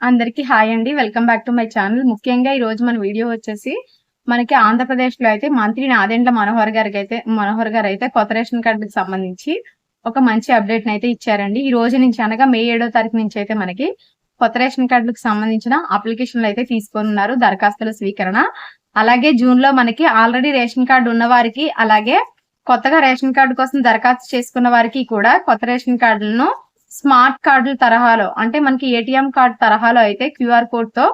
అందరికీ హాయ్ అండి. Welcome back to my channel. ముఖ్యంగా ఈ రోజు మన వీడియో వచ్చేసి మనకి ఆంధ్రప్రదేశ్‌లో అయితే మంత్రి నాదెండ్ల మనోహర్ గారైతే కొత్త రేషన్ కార్డుకి సంబంధించి ఒక మంచి అప్డేట్‌నైతే ఇచ్చారండి. ఈ రోజు నుంచి అనగా మే 7వ తారీఖు నుంచి అయితే మనకి కొత్త రేషన్ కార్డులకు సంబంధించిన అప్లికేషన్‌లు అయితే తీసుకోనున్నారు. దరఖాస్తుల స్వీకరణ. అలాగే జూన్‌లో మనకి ఆల్రెడీ రేషన్ కార్డు ఉన్న వారికి, అలాగే కొత్తగా రేషన్ కార్డు కోసం దరఖాస్తు చేసుకున్న వారికి కూడా కొత్త రేషన్ కార్డులను స్మార్ట్ కార్డుల తరహాలో, అంటే మనకి ఏటీఎం కార్డు తరహాలో అయితే క్యూఆర్ కోడ్ తో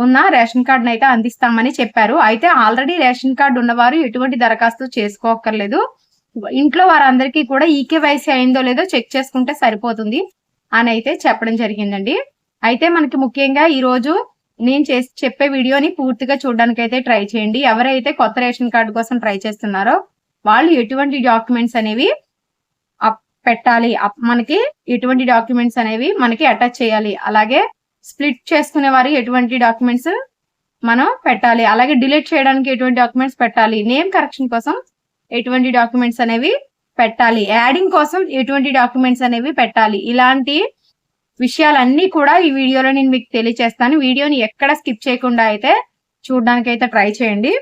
ఉన్న రేషన్ కార్డును అయితే అందిస్తామని చెప్పారు. అయితే ఆల్రెడీ రేషన్ కార్డు ఉన్నవారు ఎటువంటి దరఖాస్తు చేసుకోక్కర్లేదు. ఇంట్లో వారందరికీ కూడా ఈకేవైసీ అయిందో లేదో చెక్ చేసుకుంటే సరిపోతుంది అని అయితే చెప్పడం జరిగిందండి. అయితే మనకి ముఖ్యంగా ఈ రోజు నేను చెప్పే వీడియోని పూర్తిగా చూడడానికి అయితే ట్రై చేయండి. ఎవరైతే కొత్త రేషన్ కార్డు కోసం ట్రై చేస్తున్నారో వాళ్ళు ఎటువంటి డాక్యుమెంట్స్ అనేవి పెట్టాలి, మనకి ఎటువంటి డాక్యుమెంట్స్ అనేవి మనకి అటాచ్ చేయాలి, అలాగే స్ప్లిట్ చేసుకునే వారి ఎటువంటి డాక్యుమెంట్స్ మనం పెట్టాలి, అలాగే డిలీట్ చేయడానికి ఎటువంటి డాక్యుమెంట్స్ పెట్టాలి, నేమ్ కరెక్షన్ కోసం ఎటువంటి డాక్యుమెంట్స్ అనేవి పెట్టాలి, యాడింగ్ కోసం ఎటువంటి డాక్యుమెంట్స్ అనేవి పెట్టాలి, ఇలాంటి విషయాలన్నీ కూడా ఈ వీడియోలో నేను మీకు తెలియజేస్తాను. వీడియోని ఎక్కడ స్కిప్ చేయకుండా అయితే చూడడానికి అయితే ట్రై చేయండి.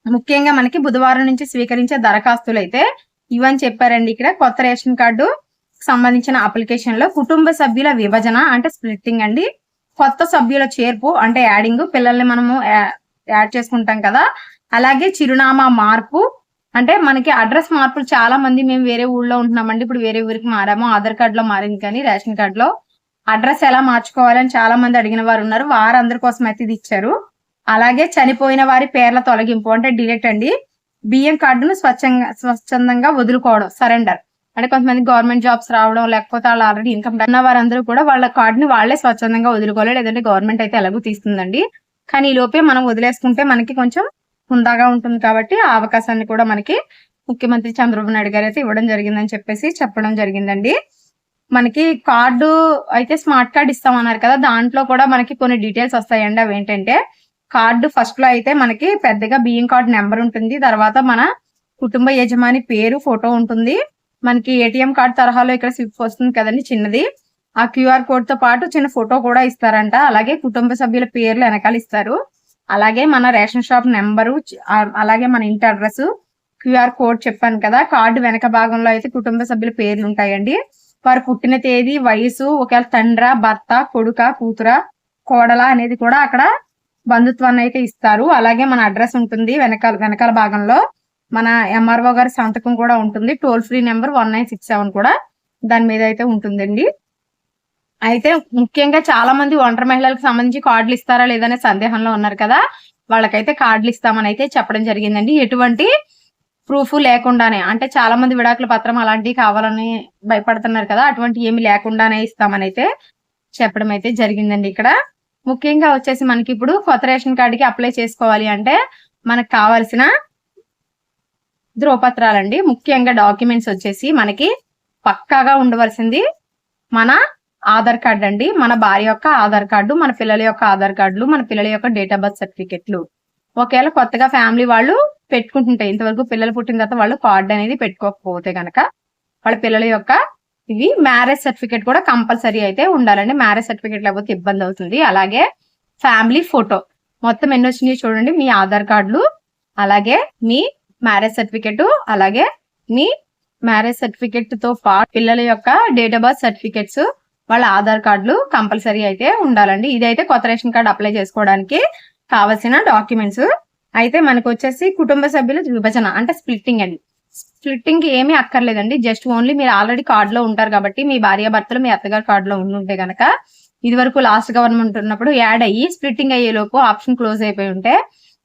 ముఖ్యంగా మనకి బుధవారం నుంచి స్వీకరించే దరఖాస్తులు అయితే ఇవని చెప్పారండి. ఇక్కడ కొత్త రేషన్ కార్డు సంబంధించిన అప్లికేషన్ లో కుటుంబ సభ్యుల విభజన అంటే స్ప్లిట్టింగ్ అండి, కొత్త సభ్యుల చేర్పు అంటే యాడింగ్, పిల్లల్ని మనము యాడ్ చేసుకుంటాం కదా, అలాగే చిరునామా మార్పు అంటే మనకి అడ్రస్ మార్పులు చాలా మంది మేము వేరే ఊళ్ళో ఉంటున్నామండి, ఇప్పుడు వేరే ఊరికి మారాము, ఆధార్ కార్డులో మారింది కానీ రేషన్ కార్డులో అడ్రస్ ఎలా మార్చుకోవాలని చాలా మంది అడిగిన వారు ఉన్నారు. వారందరి కోసం అయితే ఇది ఇచ్చారు. అలాగే చనిపోయిన వారి పేర్ల తొలగింపు అంటే డిలీట్ అండి, బియ్యం కార్డును స్వచ్ఛందంగా వదులుకోవడం సరెండర్, అంటే కొంతమంది గవర్నమెంట్ జాబ్స్ రావడం, లేకపోతే వాళ్ళు ఆల్రెడీ ఇన్కమ్ ఉన్న వారందరూ కూడా వాళ్ళ కార్డుని వాళ్లే స్వచ్ఛందంగా వదులుకోవాలి, లేదంటే గవర్నమెంట్ అయితే ఎలాగో తీస్తుందండి. కానీ ఈ లోపే మనం వదిలేసుకుంటే మనకి కొంచెం హుందాగా ఉంటుంది కాబట్టి ఆ అవకాశాన్ని కూడా మనకి ముఖ్యమంత్రి చంద్రబాబు నాయుడు గారు అయితే ఇవ్వడం జరిగిందని చెప్పేసి చెప్పడం జరిగిందండి. మనకి కార్డు అయితే స్మార్ట్ కార్డు ఇస్తామన్నారు కదా, దాంట్లో కూడా మనకి కొన్ని డీటెయిల్స్ వస్తాయండి. అవి ఏంటంటే కార్డు ఫస్ట్ లో అయితే మనకి పెద్దగా బియ్యం కార్డు నెంబర్ ఉంటుంది, తర్వాత మన కుటుంబ యజమాని పేరు, ఫోటో ఉంటుంది, మనకి ఏటీఎం కార్డు తరహాలో ఇక్కడ స్విప్ వస్తుంది కదండి చిన్నది, ఆ క్యూఆర్ కోడ్ తో పాటు చిన్న ఫోటో కూడా ఇస్తారంట, అలాగే కుటుంబ సభ్యుల పేర్లు వెనకాల ఇస్తారు, అలాగే మన రేషన్ షాప్ నెంబరు, అలాగే మన ఇంటి అడ్రస్, క్యూఆర్ కోడ్ చెప్పాను కదా, కార్డు వెనక భాగంలో అయితే కుటుంబ సభ్యుల పేర్లు ఉంటాయండి, వారు పుట్టిన తేదీ, వయసు, ఒకవేళ తండ్ర, భర్త, కొడుక, కూతుర, కోడల అనేది కూడా అక్కడ బంధుత్వాన్ని అయితే ఇస్తారు. అలాగే మన అడ్రస్ ఉంటుంది వెనకాల భాగంలో, మన ఎంఆర్ఓ గారి సంతకం కూడా ఉంటుంది, టోల్ ఫ్రీ నెంబర్ 1967 కూడా దాని మీద అయితే ఉంటుందండి. అయితే ముఖ్యంగా చాలా మంది ఒంటరి మహిళలకు సంబంధించి కార్డులు ఇస్తారా లేదనే సందేహంలో ఉన్నారు కదా, వాళ్ళకైతే కార్డులు ఇస్తామని అయితే చెప్పడం జరిగిందండి. ఎటువంటి ప్రూఫ్ లేకుండానే, అంటే చాలా మంది విడాకుల పత్రం అలాంటివి కావాలని భయపడుతున్నారు కదా, అటువంటి ఏమి లేకుండానే ఇస్తామని అయితే చెప్పడం అయితే జరిగిందండి. ఇక్కడ ముఖ్యంగా వచ్చేసి మనకి ఇప్పుడు కొత్త రేషన్ కార్డుకి అప్లై చేసుకోవాలి అంటే మనకు కావాల్సిన ధ్రువపత్రాలండి. ముఖ్యంగా డాక్యుమెంట్స్ వచ్చేసి మనకి పక్కాగా ఉండవలసింది మన ఆధార్ కార్డు అండి, మన భార్య యొక్క ఆధార్ కార్డు, మన పిల్లల యొక్క ఆధార్ కార్డులు, మన పిల్లల యొక్క డేట్ ఆఫ్ బర్త్ సర్టిఫికెట్లు. ఒకవేళ కొత్తగా ఫ్యామిలీ వాళ్ళు పెట్టుకుంటుంటే, ఇంతవరకు పిల్లలు పుట్టిన తర్వాత వాళ్ళు కార్డు అనేది పెట్టుకోకపోతే కనుక వాళ్ళ పిల్లల యొక్క ఇవి మ్యారేజ్ సర్టిఫికేట్ కూడా కంపల్సరీ అయితే ఉండాలండి. మ్యారేజ్ సర్టిఫికేట్ లేకపోతే ఇబ్బంది అవుతుంది. అలాగే ఫ్యామిలీ ఫోటో మొత్తం ఎన్ని వచ్చినాయి చూడండి, మీ ఆధార్ కార్డులు, అలాగే మీ మ్యారేజ్ సర్టిఫికేట్, అలాగే మీ మ్యారేజ్ సర్టిఫికేట్ తో పాటు పిల్లల యొక్క డేట్ ఆఫ్ బర్త్ సర్టిఫికేట్స్, వాళ్ళ ఆధార్ కార్డులు కంపల్సరీ అయితే ఉండాలండి. ఇదైతే కొత్త రేషన్ కార్డు అప్లై చేసుకోవడానికి కావాల్సిన డాక్యుమెంట్స్. అయితే మనకు వచ్చేసి కుటుంబ సభ్యుల విభజన అంటే స్ప్లిట్టింగ్ అండి. స్ప్లిట్టింగ్ కి ఏమీ అక్కర్లేదండి, జస్ట్ ఓన్లీ మీరు ఆల్రెడీ కార్డులో ఉంటారు కాబట్టి, మీ భార్య భర్తలు మీ అత్తగారు కార్డులో ఉంటే గనక, ఇది వరకు లాస్ట్ గవర్నమెంట్ ఉన్నప్పుడు యాడ్ అయ్యి స్ప్లిట్టింగ్ అయ్యే లోపు ఆప్షన్ క్లోజ్ అయిపోయి ఉంటే,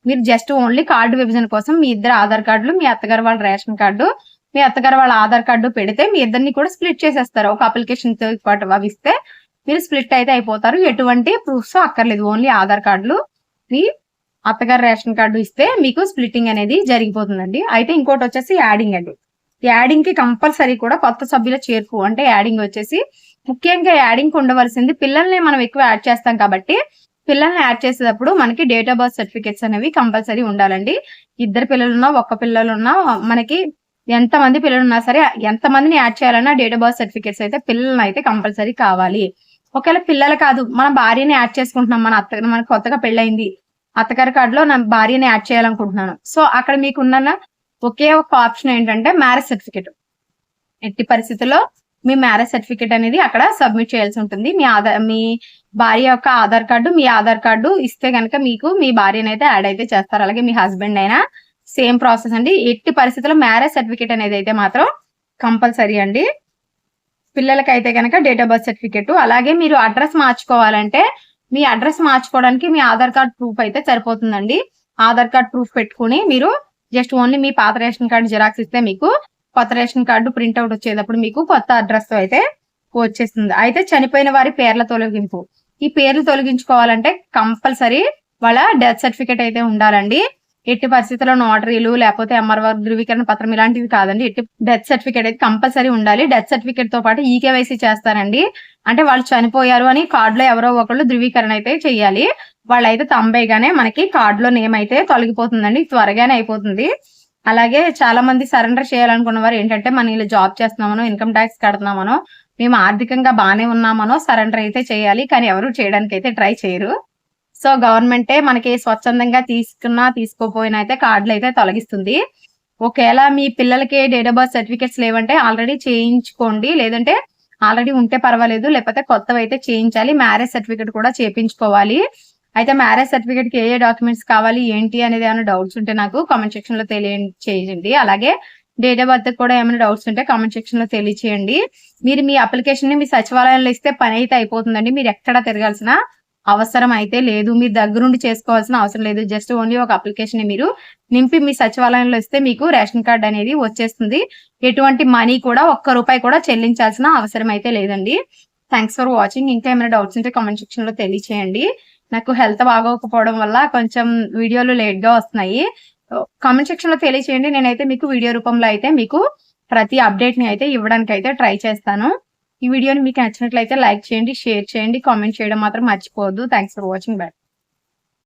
మీరు జస్ట్ ఓన్లీ కార్డు విభజన కోసం మీ ఇద్దరు ఆధార్ కార్డులు, మీ అత్తగారు వాళ్ళ రేషన్ కార్డు, మీ అత్తగారు వాళ్ళ ఆధార్ కార్డు పెడితే మీ ఇద్దరిని కూడా స్ప్లిట్ చేసేస్తారు. ఒక అప్లికేషన్ తో పాటు అవి ఇస్తే మీరు స్ప్లిట్ అయితే అయిపోతారు. ఎటువంటి ప్రూఫ్స్ అక్కర్లేదు, ఓన్లీ ఆధార్ కార్డులు, మీ అత్తగారు రేషన్ కార్డు ఇస్తే మీకు స్ప్లిట్టింగ్ అనేది జరిగిపోతుందండి. అయితే ఇంకోటి వచ్చేసి యాడింగ్ అండి. యాడింగ్ కి కంపల్సరీ కూడా కొత్త సభ్యుల చేర్పు అంటే యాడింగ్ వచ్చేసి ముఖ్యంగా యాడింగ్ ఉండవలసింది, పిల్లల్ని మనం ఎక్కువ యాడ్ చేస్తాం కాబట్టి పిల్లల్ని యాడ్ చేసేటప్పుడు మనకి డేట్ ఆఫ్ బర్త్ సర్టిఫికేట్స్ అనేవి కంపల్సరీ ఉండాలండి. ఇద్దరు పిల్లలున్నా, ఒక్క పిల్లలున్నా, మనకి ఎంత మంది పిల్లలు ఉన్నా సరే, ఎంత మందిని యాడ్ చేయాలన్నా డేట్ ఆఫ్ బర్త్ సర్టిఫికేట్స్ అయితే పిల్లలను అయితే కంపల్సరీ కావాలి. ఒకవేళ పిల్లలు కాదు, మన భార్యని యాడ్ చేసుకుంటున్నాం, మన కొత్తగా పెళ్ళయింది, అత్తగారి కార్డులో నా భార్యని యాడ్ చేయాలనుకుంటున్నాను. సో అక్కడ మీకున్న ఒకే ఒక ఆప్షన్ ఏంటంటే మ్యారేజ్ సర్టిఫికేట్. ఎట్టి పరిస్థితుల్లో మీ మ్యారేజ్ సర్టిఫికేట్ అనేది అక్కడ సబ్మిట్ చేయాల్సి ఉంటుంది. మీ భార్య యొక్క ఆధార్ కార్డు, మీ ఆధార్ కార్డు ఇస్తే కనుక మీకు మీ భార్యని అయితే యాడ్ అయితే చేస్తారు. అలాగే మీ హస్బెండ్ అయినా సేమ్ ప్రాసెస్ అండి. ఎట్టి పరిస్థితుల్లో మ్యారేజ్ సర్టిఫికేట్ అనేది అయితే మాత్రం కంపల్సరీ అండి. పిల్లలకైతే కనుక డేట్ ఆఫ్ బర్త్ సర్టిఫికేట్. అలాగే మీరు అడ్రస్ మార్చుకోవాలంటే మీ అడ్రస్ మార్చుకోవడానికి మీ ఆధార్ కార్డ్ ప్రూఫ్ అయితే సరిపోతుందండి. ఆధార్ కార్డ్ ప్రూఫ్ పెట్టుకుని మీరు జస్ట్ ఓన్లీ మీ పాత రేషన్ కార్డు జిరాక్స్ ఇస్తే మీకు కొత్త రేషన్ కార్డు ప్రింట్అవుట్ వచ్చేటప్పుడు మీకు కొత్త అడ్రస్ తో అయితే వచ్చేస్తుంది. అయితే చనిపోయిన వారి పేర్ల తొలగింపు, ఈ పేర్లు తొలగించుకోవాలంటే కంపల్సరీ వాళ్ళ డెత్ సర్టిఫికేట్ అయితే ఉండాలండి. ఎట్టి పరిస్థితుల్లో నోటరీలు లేకపోతే ఎంఆర్ఓ ధృవీకరణ పత్రం ఇలాంటివి కాదండి. ఎట్టి డెత్ సర్టిఫికేట్ అయితే కంపల్సరీ ఉండాలి. డెత్ సర్టిఫికేట్ తో పాటు ఈకేవైసీ చేస్తారండి. అంటే వాళ్ళు చనిపోయారు అని కార్డులో ఎవరో ఒకళ్ళు ధృవీకరణ అయితే చెయ్యాలి. వాళ్ళైతే తంబేగానే మనకి కార్డులో నేమ్ అయితే తొలగిపోతుందండి, త్వరగానే అయిపోతుంది. అలాగే చాలా మంది సరెండర్ చేయాలనుకున్న వారు ఏంటంటే మనం ఇలా జాబ్ చేస్తున్నామనో, ఇన్కమ్ ట్యాక్స్ కడుతున్నామనో, మేము ఆర్థికంగా బాగానే ఉన్నామనో సరెండర్ అయితే చేయాలి. కానీ ఎవరు చేయడానికి అయితే ట్రై చేయరు. సో గవర్నమెంటే మనకి స్వచ్ఛందంగా తీసుకున్నా తీసుకోపోయినా అయితే కార్డులు అయితే తొలగిస్తుంది. ఒకవేళ మీ పిల్లలకి డేట్ ఆఫ్ బర్త్ సర్టిఫికేట్స్ లేవంటే ఆల్రెడీ చేయించుకోండి, లేదంటే ఆల్రెడీ ఉంటే పర్వాలేదు, లేకపోతే కొత్తవి అయితే చేయించాలి. మ్యారేజ్ సర్టిఫికేట్ కూడా చేయించుకోవాలి. అయితే మ్యారేజ్ సర్టిఫికేట్ కి ఏ డాక్యుమెంట్స్ కావాలి ఏంటి అనేది ఏమైనా డౌట్స్ ఉంటే నాకు కామెంట్ సెక్షన్ లో తెలియజేయండి. అలాగే డేట్ ఆఫ్ బర్త్ కూడా ఏమైనా డౌట్స్ ఉంటే కామెంట్ సెక్షన్ లో తెలియచేయండి. మీరు మీ అప్లికేషన్ ని మీ సచివాలయంలో ఇస్తే పని అయితే అయిపోతుందండి. మీరు ఎక్కడ తిరగాల్సిన అవసరం అయితే లేదు, మీ దగ్గరుండి చేసుకోవాల్సిన అవసరం లేదు. జస్ట్ ఓన్లీ ఒక అప్లికేషన్ ని మీరు నింపి మీ సచివాలయంలో ఇస్తే మీకు రేషన్ కార్డ్ అనేది వచ్చేస్తుంది. ఎటువంటి మనీ కూడా ₹1 కూడా చెల్లించాల్సిన అవసరం అయితే లేదండి. Thanks for watching. ఇంకా ఏమైనా డౌట్స్ ఉంటే కామెంట్ సెక్షన్ లో తెలియచేయండి. నాకు హెల్త్ బాగోకపోవడం వల్ల కొంచెం వీడియోలు లేట్ గా వస్తున్నాయి. కామెంట్ సెక్షన్ లో తెలియచేయండి. నేనైతే మీకు వీడియో రూపంలో అయితే మీకు ప్రతి అప్డేట్ ని అయితే ఇవ్వడానికి అయితే ట్రై చేస్తాను. ఈ వీడియోని మీకు నచ్చినట్లయితే లైక్ చేయండి, షేర్ చేయండి, కామెంట్ చేయడం మాత్రం మర్చిపోవద్దు. Thanks for watching. బై.